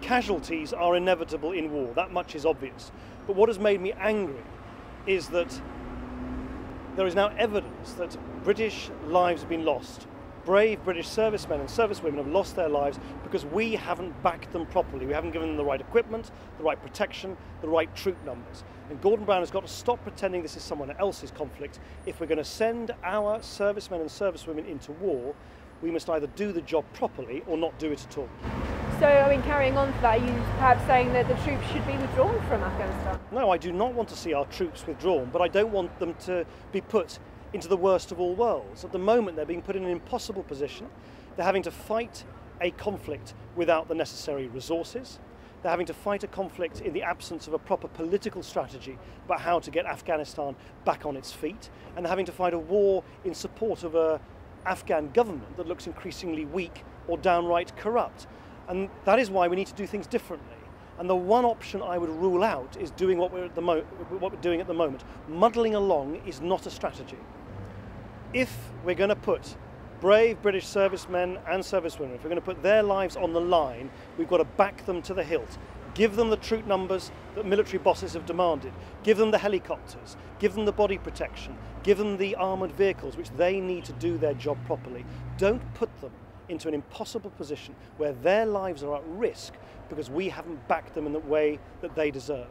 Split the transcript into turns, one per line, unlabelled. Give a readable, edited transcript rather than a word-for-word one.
Casualties are inevitable in war, that much is obvious. But what has made me angry is that there is now evidence that British lives have been lost. Brave British servicemen and servicewomen have lost their lives because we haven't backed them properly. We haven't given them the right equipment, the right protection, the right troop numbers. And Gordon Brown has got to stop pretending this is someone else's conflict. If we're going to send our servicemen and servicewomen into war, we must either do the job properly or not do it at all.
So, I mean, carrying on to that, are you perhaps saying that the troops should be withdrawn from Afghanistan?
No, I do not want to see our troops withdrawn, but I don't want them to be put into the worst of all worlds. At the moment, they're being put in an impossible position. They're having to fight a conflict without the necessary resources. They're having to fight a conflict in the absence of a proper political strategy about how to get Afghanistan back on its feet. And they're having to fight a war in support of an Afghan government that looks increasingly weak or downright corrupt. And that is why we need to do things differently. And the one option I would rule out is doing what we're doing at the moment. Muddling along is not a strategy. If we're going to put brave British servicemen and servicewomen, if we're going to put their lives on the line, we've got to back them to the hilt. Give them the troop numbers that military bosses have demanded. Give them the helicopters. Give them the body protection. Give them the armoured vehicles which they need to do their job properly. Don't put them into an impossible position where their lives are at risk because we haven't backed them in the way that they deserve.